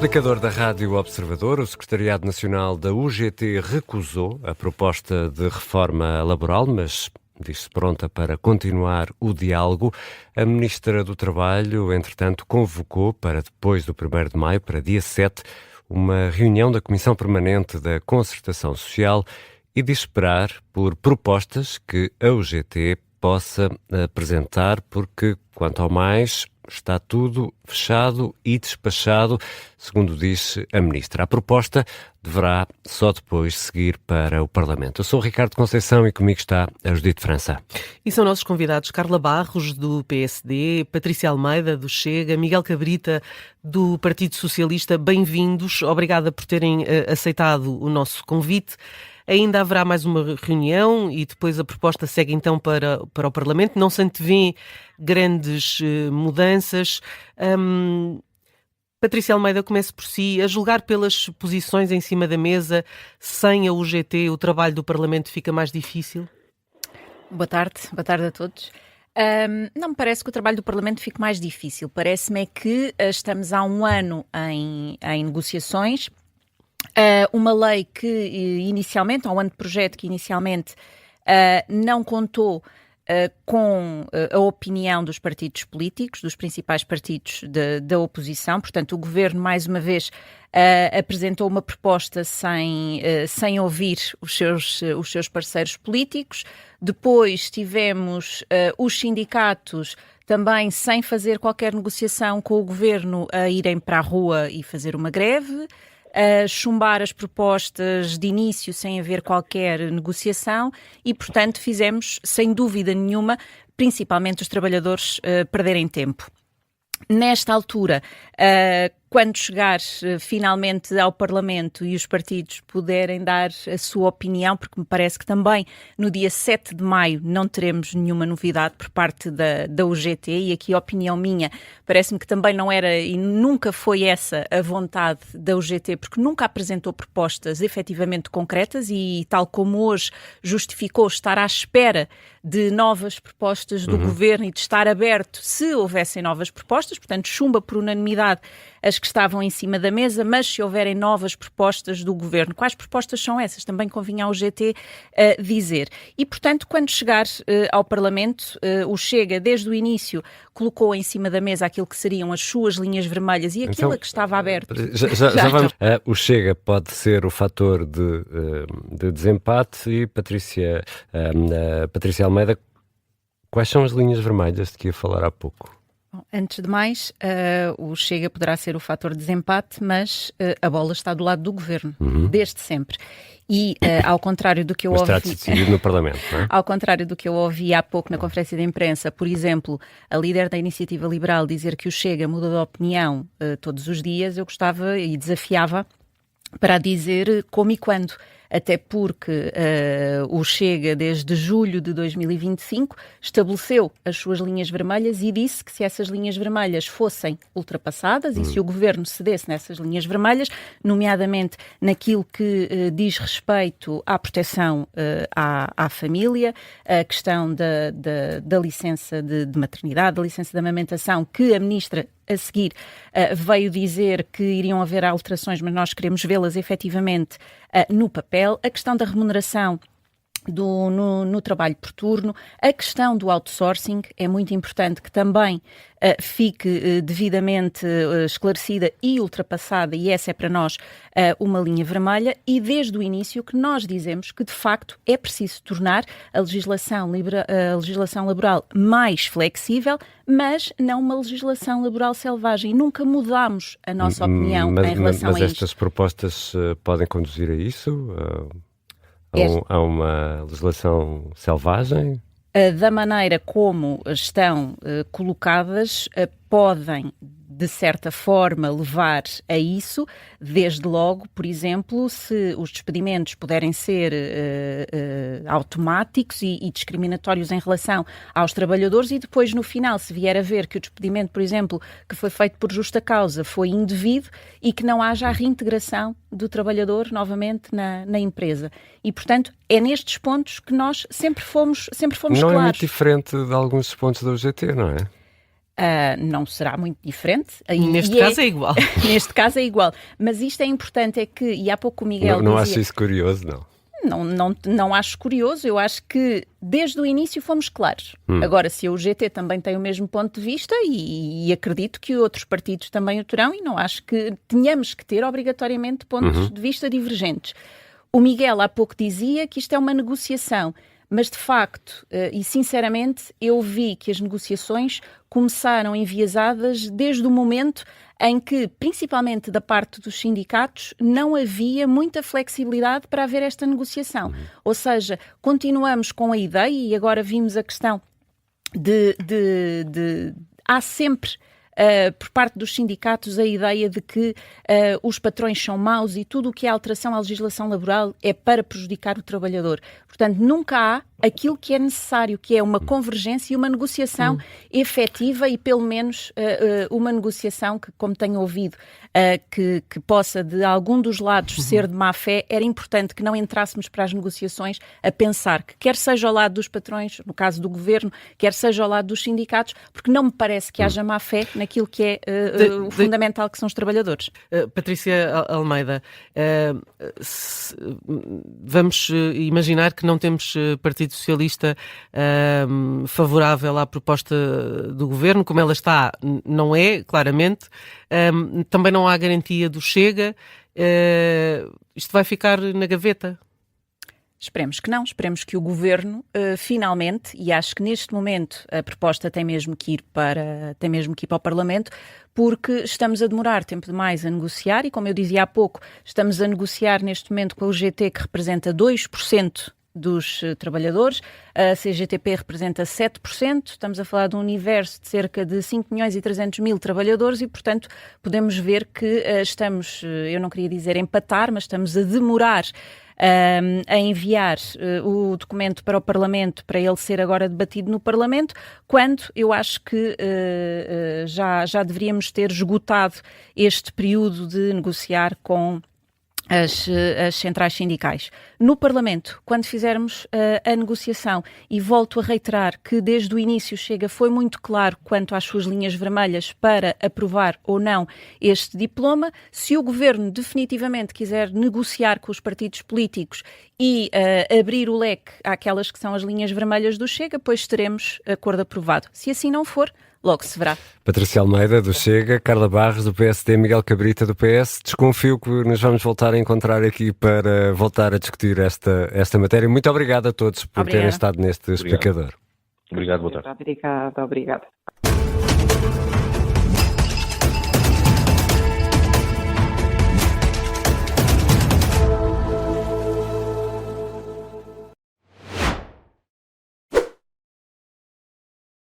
explicador da Rádio Observador, o Secretariado Nacional da UGT recusou a proposta de reforma laboral, mas diz-se pronta para continuar o diálogo. A Ministra do Trabalho, entretanto, convocou para depois do 1º de maio, para dia 7, uma reunião da Comissão Permanente da Concertação Social e diz esperar por propostas que a UGT possa apresentar, porque, quanto ao mais, está tudo fechado e despachado, segundo disse a Ministra. A proposta deverá só depois seguir para o Parlamento. Eu sou o Ricardo Conceição e comigo está a Judite França. E são nossos convidados Carla Barros, do PSD, Patrícia Almeida, do Chega, Miguel Cabrita, do Partido Socialista. Bem-vindos. Obrigada por terem aceitado o nosso convite. Ainda haverá mais uma reunião e depois a proposta segue então para o Parlamento. Não se antevê grandes mudanças. Patrícia Almeida, comece por si. A julgar pelas posições em cima da mesa, sem a UGT, o trabalho do Parlamento fica mais difícil? Boa tarde a todos. Não me parece que o trabalho do Parlamento fique mais difícil. Parece-me que estamos há um ano em negociações. Uma lei que inicialmente, ou um anteprojeto que inicialmente não contou com a opinião dos partidos políticos, dos principais partidos da oposição. Portanto, o Governo, mais uma vez, apresentou uma proposta sem ouvir os seus parceiros políticos. Depois tivemos os sindicatos também sem fazer qualquer negociação com o Governo a irem para a rua e fazer uma greve, a chumbar as propostas de início sem haver qualquer negociação e, portanto, fizemos, sem dúvida nenhuma, principalmente os trabalhadores perderem tempo. Nesta altura, quando chegar finalmente ao Parlamento e os partidos puderem dar a sua opinião, porque me parece que também no dia 7 de maio não teremos nenhuma novidade por parte da UGT, e aqui a opinião minha, parece-me que também não era e nunca foi essa a vontade da UGT, porque nunca apresentou propostas efetivamente concretas e, tal como hoje justificou estar à espera de novas propostas do Governo e de estar aberto se houvessem novas propostas, portanto chumba por unanimidade as que estavam em cima da mesa, mas se houverem novas propostas do Governo, quais propostas são essas? Também convinha ao GT dizer. E, portanto, quando chegar ao Parlamento, o Chega, desde o início, colocou em cima da mesa aquilo que seriam as suas linhas vermelhas e aquilo que estava aberto. Já vamos. O Chega pode ser o fator de desempate e Patrícia Almeida, quais são as linhas vermelhas de que ia falar há pouco? Bom, antes de mais, o Chega poderá ser o fator de desempate, mas a bola está do lado do Governo, desde sempre. E, ao contrário do que eu ouvi... Mas terá de ser decidido no Parlamento, não é? Ao contrário do que eu ouvi há pouco na conferência de imprensa, por exemplo, a líder da Iniciativa Liberal dizer que o Chega muda de opinião todos os dias, eu gostava e desafiava para dizer como e quando. Até porque o Chega, desde julho de 2025, estabeleceu as suas linhas vermelhas e disse que se essas linhas vermelhas fossem ultrapassadas e se o Governo cedesse nessas linhas vermelhas, nomeadamente naquilo que diz respeito à proteção à família, a questão da licença de maternidade, da licença de amamentação, que a Ministra a seguir veio dizer que iriam haver alterações, mas nós queremos vê-las efetivamente no papel, a questão da remuneração no trabalho por turno, a questão do outsourcing é muito importante que também fique devidamente esclarecida e ultrapassada, e essa é para nós uma linha vermelha, e desde o início que nós dizemos que de facto é preciso tornar a legislação laboral mais flexível, mas não uma legislação laboral selvagem. Nunca mudámos a nossa opinião em relação a isto. Mas estas propostas podem conduzir a isso? Há uma legislação selvagem? Da maneira como estão colocadas, podem, de certa forma, levar a isso, desde logo, por exemplo, se os despedimentos puderem ser automáticos e discriminatórios em relação aos trabalhadores e depois, no final, se vier a ver que o despedimento, por exemplo, que foi feito por justa causa, foi indevido e que não haja a reintegração do trabalhador novamente na empresa. E, portanto, é nestes pontos que nós sempre fomos não claros. É muito diferente de alguns pontos da UGT, não é? Não será muito diferente. Neste caso é igual. Neste caso é igual. Mas isto é importante, é que, e há pouco o Miguel Não dizia... acho isso curioso, não? Não acho curioso, eu acho que desde o início fomos claros. Agora, se a UGT também tem o mesmo ponto de vista e acredito que outros partidos também o terão, e não acho que tenhamos que ter obrigatoriamente pontos de vista divergentes. O Miguel há pouco dizia que isto é uma negociação, mas de facto e sinceramente eu vi que as negociações começaram enviesadas desde o momento em que, principalmente da parte dos sindicatos, não havia muita flexibilidade para haver esta negociação. Ou seja, continuamos com a ideia, e agora vimos a questão há sempre, por parte dos sindicatos, a ideia de que os patrões são maus e tudo o que é alteração à legislação laboral é para prejudicar o trabalhador. Portanto, nunca há aquilo que é necessário, que é uma convergência e uma negociação efetiva e, pelo menos, uma negociação que, como tenho ouvido, que possa, de algum dos lados, ser de má fé. Era importante que não entrássemos para as negociações a pensar que, quer seja ao lado dos patrões, no caso do governo, quer seja ao lado dos sindicatos, porque não me parece que haja má fé naquilo que é o fundamental, que são os trabalhadores. Patrícia Almeida, vamos imaginar que não temos Partido Socialista favorável à proposta do Governo, como ela está, não é, claramente. Também não há garantia do Chega. Isto vai ficar na gaveta? Esperemos que não, esperemos que o Governo finalmente, e acho que neste momento a proposta tem mesmo que ir para o Parlamento, porque estamos a demorar tempo demais a negociar, e como eu dizia há pouco, estamos a negociar neste momento com a UGT, que representa 2% dos trabalhadores, a CGTP representa 7%, estamos a falar de um universo de cerca de 5.300.000 trabalhadores e, portanto, podemos ver que estamos, eu não queria dizer empatar, mas estamos a demorar a enviar o documento para o Parlamento, para ele ser agora debatido no Parlamento, quando eu acho que já deveríamos ter esgotado este período de negociar com as centrais sindicais. No Parlamento, quando fizermos a negociação, e volto a reiterar que desde o início Chega foi muito claro quanto às suas linhas vermelhas para aprovar ou não este diploma, se o Governo definitivamente quiser negociar com os partidos políticos e abrir o leque àquelas que são as linhas vermelhas do Chega, pois teremos acordo aprovado. Se assim não for, logo se verá. Patrícia Almeida, do Chega, Carla Barros, do PSD, Miguel Cabrita, do PS. Desconfio que nos vamos voltar a encontrar aqui para voltar a discutir esta matéria. Muito obrigado a todos por terem estado neste explicador. Obrigado, boa tarde. Obrigada.